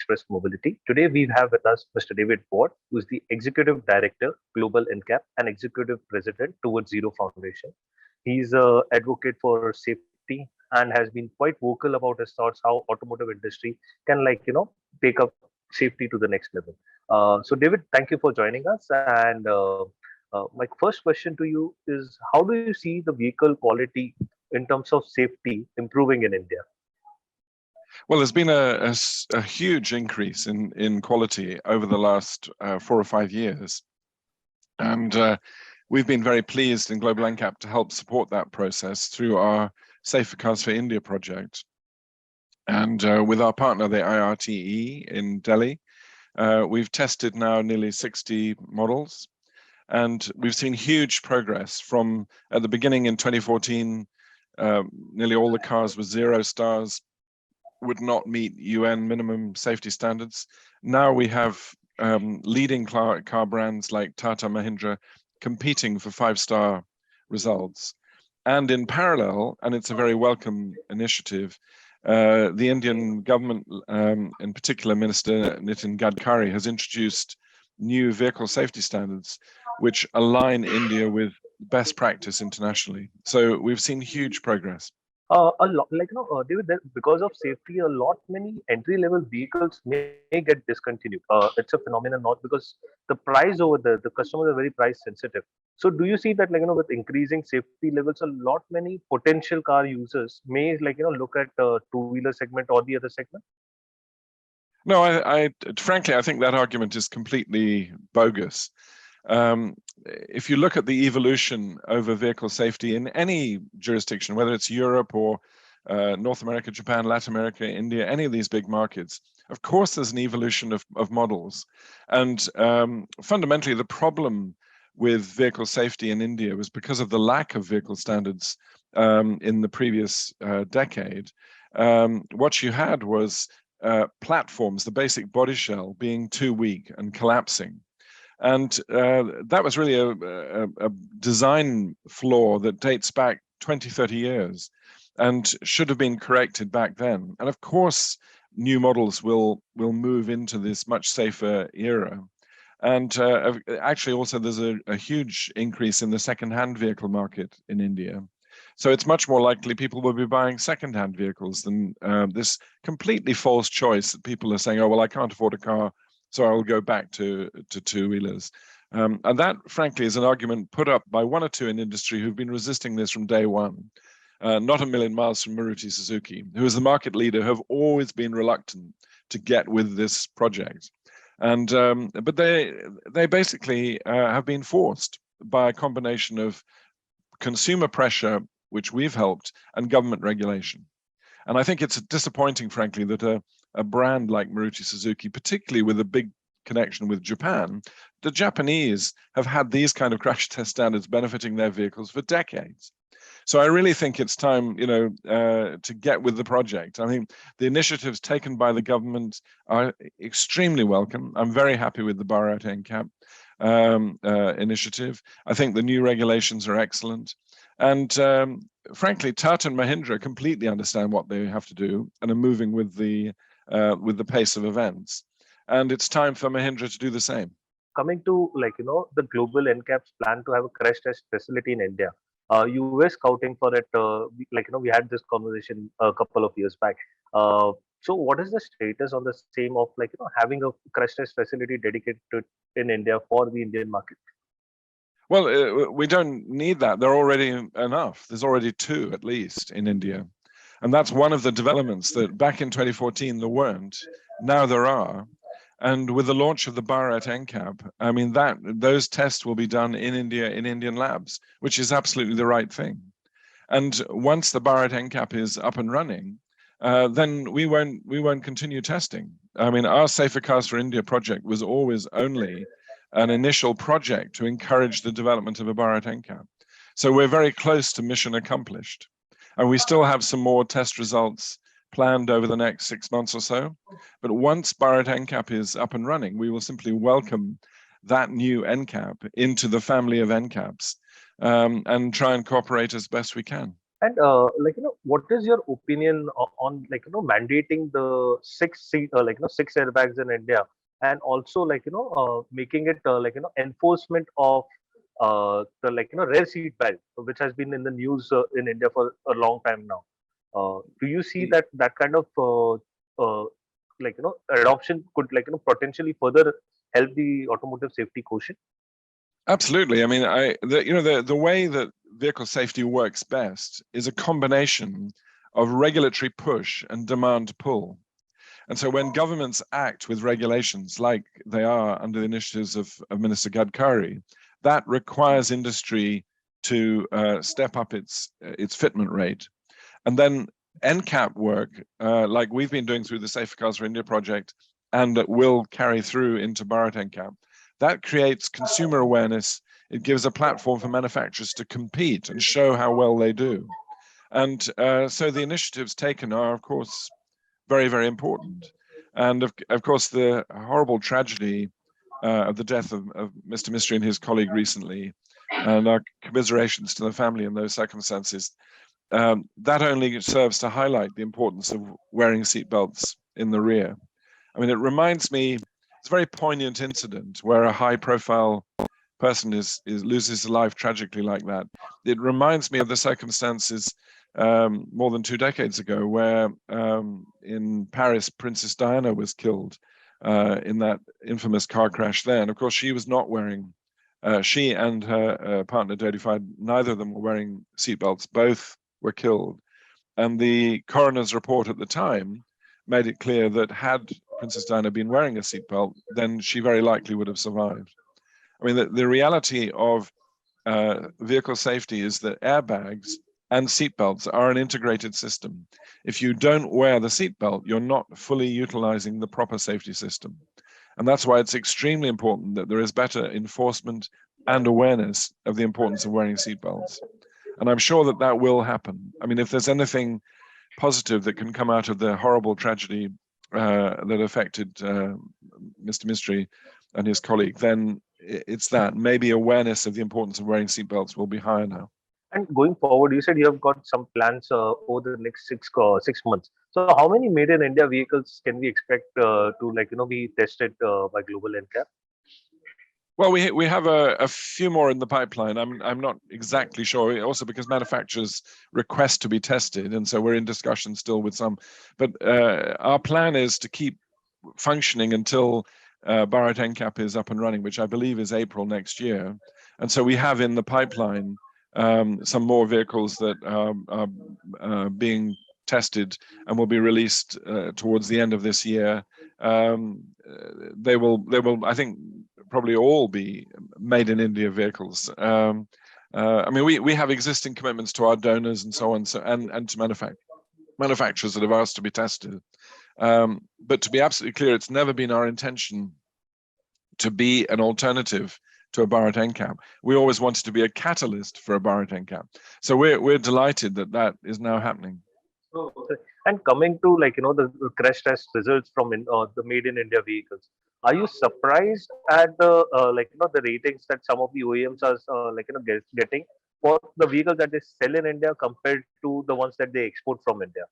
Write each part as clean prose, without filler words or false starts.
Express Mobility. Today we have with us Mr. David Ward, who is the Executive Director, Global NCAP, and Executive President towards Zero Foundation. He's an advocate for safety and has been quite vocal about his thoughts how automotive industry can, take up safety to the next level. So, David, thank you for joining us. And my first question to you is, how do you see the vehicle quality in terms of safety improving in India? Well, there's been a huge increase in quality over the last 4 or 5 years. And we've been very pleased in Global NCAP to help support that process through our Safer Cars for India project. And with our partner, the IRTE in Delhi, we've tested now nearly 60 models. And we've seen huge progress from at the beginning in 2014, nearly all the cars with 0 stars, would not meet UN minimum safety standards. Now we have leading car brands like Tata Mahindra competing for 5-star results. And in parallel, and it's a very welcome initiative, the Indian government, in particular Minister Nitin Gadkari, has introduced new vehicle safety standards which align India with best practice internationally. So we've seen huge progress. A lot, David, because of safety, a lot many entry-level vehicles may get discontinued. It's a phenomenon not because the price over there, the customers are very price sensitive. So, do you see that, with increasing safety levels, a lot many potential car users may, look at two-wheeler segment or the other segment? No, I frankly, I think that argument is completely bogus. If you look at the evolution over vehicle safety in any jurisdiction, whether it's Europe or North America, Japan, Latin America, India, any of these big markets, of course there's an evolution of models. And fundamentally, the problem with vehicle safety in India was because of the lack of vehicle standards in the previous decade. What you had was platforms, the basic body shell, being too weak and collapsing. And that was really a design flaw that dates back 20, 30 years and should have been corrected back then. And of course, new models will move into this much safer era. And actually also there's a huge increase in the second-hand vehicle market in India. So it's much more likely people will be buying second-hand vehicles than this completely false choice that people are saying, oh, well, I can't afford a car, so I'll go back to two-wheelers. And that, frankly, is an argument put up by one or two in industry who've been resisting this from day one. Not a million miles from Maruti Suzuki, who is the market leader, have always been reluctant to get with this project. And but they basically have been forced by a combination of consumer pressure, which we've helped, and government regulation. And I think it's disappointing, frankly, that a brand like Maruti Suzuki, particularly with a big connection with Japan, the Japanese have had these kind of crash test standards benefiting their vehicles for decades. So I really think it's time, to get with the project. I think the initiatives taken by the government are extremely welcome. I'm very happy with the Bharat NCAP initiative. I think the new regulations are excellent. And frankly, Tata and Mahindra completely understand what they have to do and are moving with the pace of events. And it's time for Mahindra to do the same. Coming to the Global NCAP's plan to have a crash test facility in India. You were scouting for it, we had this conversation a couple of years back. So what is the status on the same of having a crash test facility dedicated in India for the Indian market? Well, we don't need that. There are already enough. There's already 2 at least in India. And that's one of the developments that back in 2014 there weren't. Now there are. And with the launch of the Bharat NCAP, I mean, those tests will be done in India, in Indian labs, which is absolutely the right thing. And once the Bharat NCAP is up and running, then we won't continue testing. I mean, our Safer Cars for India project was always only an initial project to encourage the development of a Bharat NCAP. So we're very close to mission accomplished. And we still have some more test results planned over the next 6 months or so. But once Bharat NCAP is up and running, we will simply welcome that new NCAP into the family of NCAPs and try and cooperate as best we can. And what is your opinion on mandating the six seat six airbags in India, and also making it enforcement of the rear seat belt, which has been in the news in India for a long time now. Do you see that kind of adoption could potentially further help the automotive safety quotient? Absolutely. I mean, the way that vehicle safety works best is a combination of regulatory push and demand pull. And so when governments act with regulations like they are under the initiatives of Minister Gadkari, that requires industry to step up its fitment rate. And then NCAP work, like we've been doing through the Safer Cars for India project, and that will carry through into Bharat NCAP, that creates consumer awareness. It gives a platform for manufacturers to compete and show how well they do. And so the initiatives taken are, of course, very, very important. And of course, the horrible tragedy of the death of Mr. Mistry and his colleague recently, and our commiserations to the family in those circumstances, that only serves to highlight the importance of wearing seatbelts in the rear. I mean, it reminds me, it's a very poignant incident where a high-profile person loses his life tragically like that. It reminds me of the circumstances more than 2 decades ago, where in Paris, Princess Diana was killed in that infamous car crash there. And of course, she was not wearing, she and her partner, Dodi Fayed, neither of them were wearing seatbelts. Both were killed. And the coroner's report at the time made it clear that had Princess Diana been wearing a seatbelt, then she very likely would have survived. I mean, the reality of vehicle safety is that airbags and seatbelts are an integrated system. If you don't wear the seatbelt, you're not fully utilizing the proper safety system. And that's why it's extremely important that there is better enforcement and awareness of the importance of wearing seatbelts. And I'm sure that that will happen. I mean, if there's anything positive that can come out of the horrible tragedy that affected Mr. Mistry and his colleague, then it's that. Maybe awareness of the importance of wearing seatbelts will be higher now. And going forward, you said you have got some plans over the next 6 months. So, how many made in India vehicles can we expect to be tested by Global NCAP? Well, we have a few more in the pipeline. I'm not exactly sure. Also, because manufacturers request to be tested, and so we're in discussion still with some. But our plan is to keep functioning until Bharat NCAP is up and running, which I believe is April next year. And so we have in the pipeline some more vehicles that are being tested and will be released towards the end of this year. They will, I think, probably all be made in India vehicles. I mean, we have existing commitments to our donors and so on, and to manufacturers that have asked to be tested. But to be absolutely clear, it's never been our intention to be an alternative to a Bharat NCAP. We always wanted to be a catalyst for a Bharat NCAP. So we're delighted that that is now happening. Oh, okay. And coming to the crash test results from the made in India vehicles, are you surprised at the the ratings that some of the OEMs are getting for the vehicles that they sell in India compared to the ones that they export from India?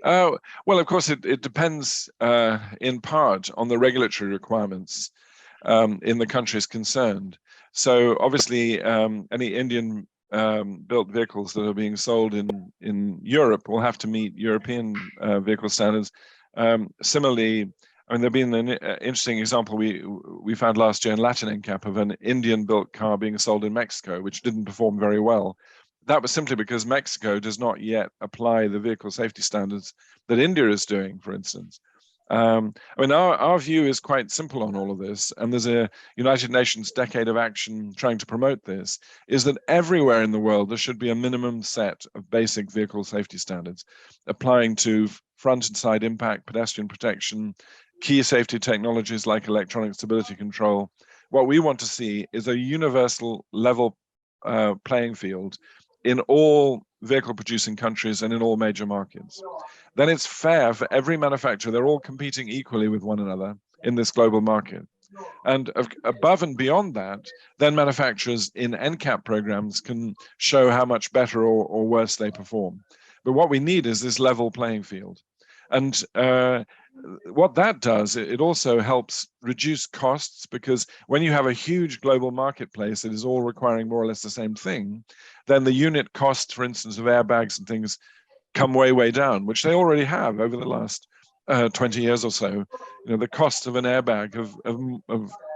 Well, of course, it depends in part on the regulatory requirements in the countries concerned. So obviously, any Indian built vehicles that are being sold in Europe will have to meet European vehicle standards. Similarly, I mean, there's been an interesting example we found last year in Latin NCAP of an Indian built car being sold in Mexico, which didn't perform very well. That was simply because Mexico does not yet apply the vehicle safety standards that India is doing, for instance. I mean, our view is quite simple on all of this, and there's a United Nations Decade of Action trying to promote this, is that everywhere in the world there should be a minimum set of basic vehicle safety standards applying to front and side impact, pedestrian protection, key safety technologies like electronic stability control. What we want to see is a universal level playing field in all vehicle producing countries and in all major markets. Then it's fair for every manufacturer. They're all competing equally with one another in this global market. And above and beyond that, then manufacturers in NCAP programs can show how much better or worse they perform. But what we need is this level playing field. And what that does, it also helps reduce costs, because when you have a huge global marketplace that is all requiring more or less the same thing, then the unit cost, for instance, of airbags and things come way down, which they already have over the last 20 years or so. The cost of an airbag have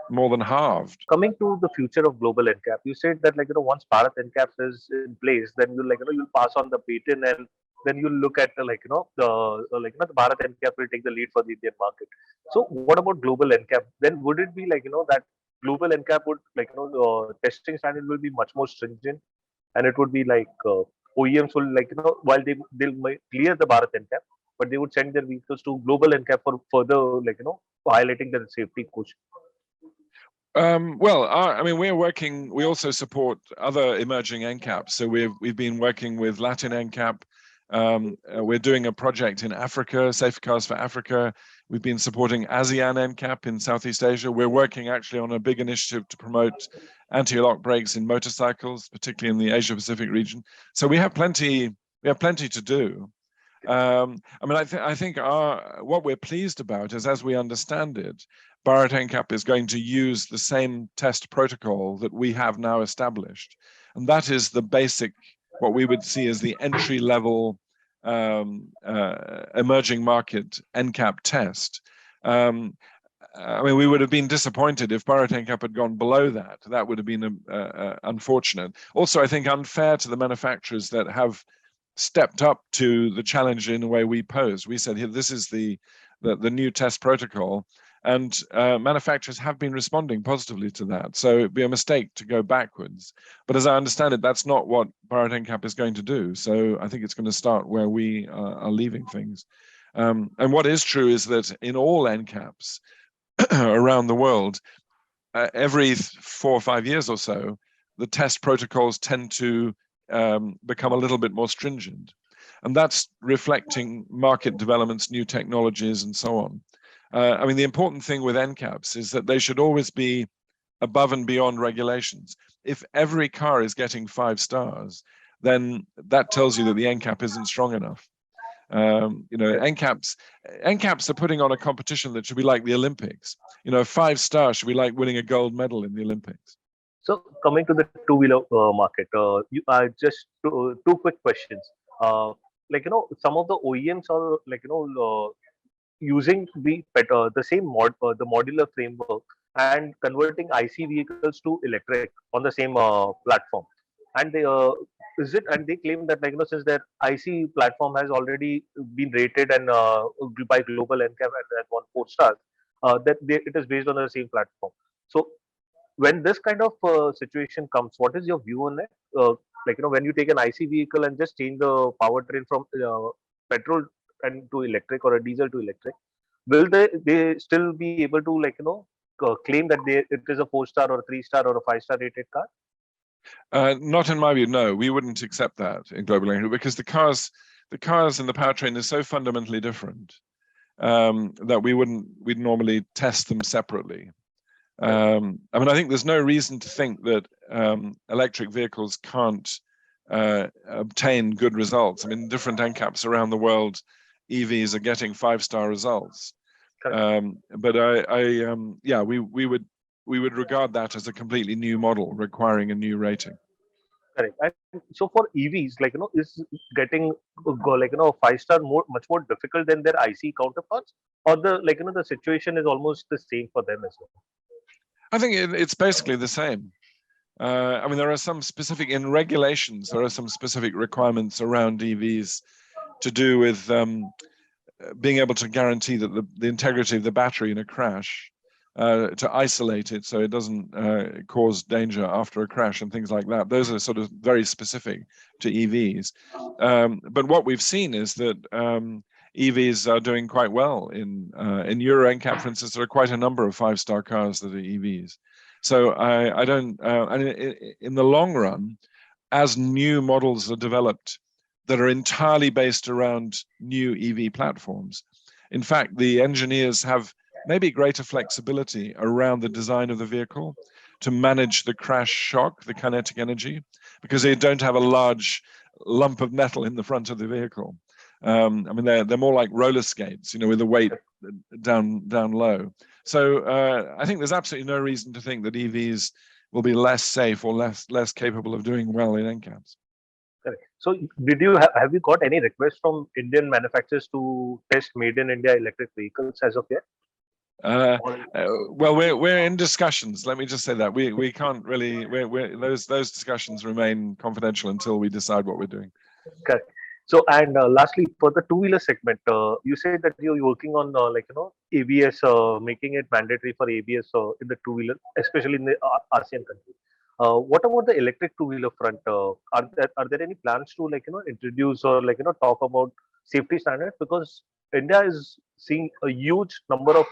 more than halved. Coming to the future of global NCAP, you said that once Bharat NCAP is in place, then you'll pass on the baton, and then you'll look at the Bharat NCAP will take the lead for the Indian market. So what about global NCAP? Then would it be that global NCAP would testing standard will be much more stringent, and it would be OEMs will while they'll clear the Bharat NCAP, but they would send their vehicles to global NCAP for further highlighting the safety quotient. Well, I mean, we're working. We also support other emerging NCAPs. So we've been working with Latin NCAP. We're doing a project in Africa, Safe Cars for Africa. We've been supporting ASEAN NCAP in Southeast Asia. We're working actually on a big initiative to promote anti-lock brakes in motorcycles, particularly in the Asia Pacific region. So we have plenty to do. I mean, I think what we're pleased about is, as we understand it, Bharat NCAP is going to use the same test protocol that we have now established. And that is the basic, what we would see as the entry-level emerging market NCAP test. I mean, we would have been disappointed if Bharat NCAP had gone below that. That would have been unfortunate. Also, I think unfair to the manufacturers that have stepped up to the challenge in the way we posed. We said, here, this is the new test protocol. And manufacturers have been responding positively to that. So it'd be a mistake to go backwards. But as I understand it, that's not what Bharat NCAP is going to do. So I think it's going to start where we are leaving things. And what is true is that in all NCAPs around the world, every 4 or 5 years or so, the test protocols tend to become a little bit more stringent. And that's reflecting market developments, new technologies, and so on. I mean, the important thing with NCAPs is that they should always be above and beyond regulations. If every car is getting 5 stars, then that tells you that the NCAP isn't strong enough. NCAPs are putting on a competition that should be like the Olympics. 5 stars should be like winning a gold medal in the Olympics. So coming to the two-wheeler market, just two quick questions. Some of the OEMs are using the same the modular framework and converting IC vehicles to electric on the same platform. And they claim that since their IC platform has already been rated and by Global NCAP at 4 stars, it is based on the same platform. So when this kind of situation comes, what is your view on it? When you take an IC vehicle and just change the powertrain from petrol and to electric, or a diesel to electric, will they still be able to claim that it is a 4-star or a 3-star or a 5-star rated car? Not in my view. No, we wouldn't accept that in Global NCAP, because the cars and the powertrain is so fundamentally different that we'd normally test them separately. I mean, I think there's no reason to think that electric vehicles can't obtain good results. I mean, different NCAPs around the world, EVs are getting 5-star results. But we would regard that as a completely new model requiring a new rating. Correct. And so for EVs, is getting 5-star much more difficult than their IC counterparts, or the situation is almost the same for them as well? I think it's basically the same. I mean, there are some specific, in regulations, there are some specific requirements around EVs to do with being able to guarantee that the integrity of the battery in a crash, to isolate it so it doesn't cause danger after a crash and things like that. Those are sort of very specific to EVs. But what we've seen is that EVs are doing quite well in Euro NCAP, for instance. There are quite a number of 5-star cars that are EVs. So I don't. In the long run, as new models are developed that are entirely based around new EV platforms, in fact, the engineers have maybe greater flexibility around the design of the vehicle to manage the crash shock, the kinetic energy, because they don't have a large lump of metal in the front of the vehicle. I mean, they're more like roller skates, with the weight down low. So I think there's absolutely no reason to think that EVs will be less safe or less capable of doing well in NCAPs. Correct. So, did you have you got any requests from Indian manufacturers to test made in India electric vehicles as of yet? Well, we're in discussions. Let me just say that we can't really. Those discussions remain confidential until we decide what we're doing. Correct. So, and lastly, for the two-wheeler segment, you said that you're working on ABS, making it mandatory for ABS in the two-wheeler, especially in the ASEAN countries. What about the electric two-wheeler front? Are there any plans to introduce or talk about safety standards? Because India is seeing a huge number of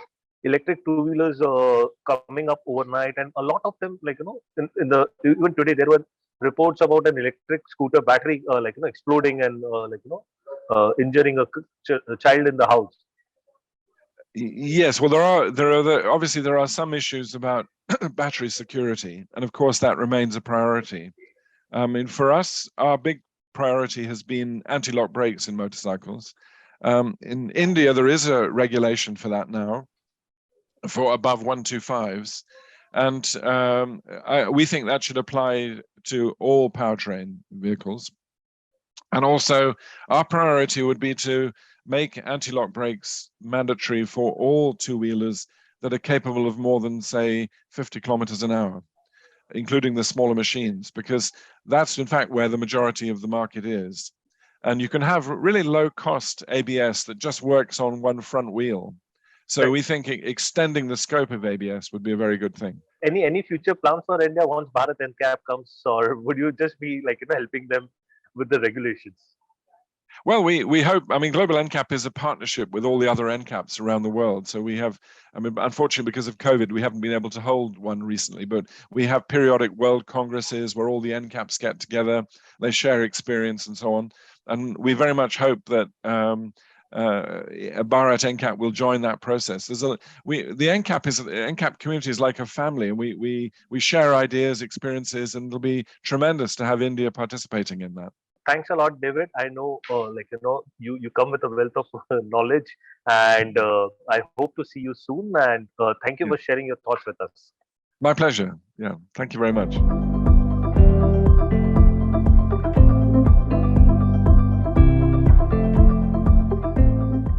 electric two-wheelers coming up overnight, and a lot of them in the even today there were reports about an electric scooter battery exploding and injuring a child in the house. Yes, well, obviously there are some issues about battery security, and of course that remains a priority. I mean, for us, our big priority has been anti-lock brakes in motorcycles. In India, there is a regulation for that now, for above 125s, and we think that should apply to all powertrain vehicles. And also, our priority would be to make anti-lock brakes mandatory for all two-wheelers that are capable of more than, say, 50 kilometers an hour, including the smaller machines, because that's in fact where the majority of the market is. And you can have really low-cost ABS that just works on one front wheel. So we think extending the scope of ABS would be a very good thing. Any future plans for India once Bharat NCAP comes, or would you just be helping them with the regulations? Well, we hope. I mean, Global NCAP is a partnership with all the other NCAPs around the world. So we have, I mean, unfortunately, because of COVID, we haven't been able to hold one recently, but we have periodic world congresses where all the NCAPs get together, they share experience and so on. And we very much hope that Bharat NCAP will join that process. The NCAP community is like a family, and we share ideas, experiences, and it'll be tremendous to have India participating in that. Thanks a lot, David. I know, you come with a wealth of knowledge, and I hope to see you soon. And thank you for sharing your thoughts with us. My pleasure. Yeah, thank you very much.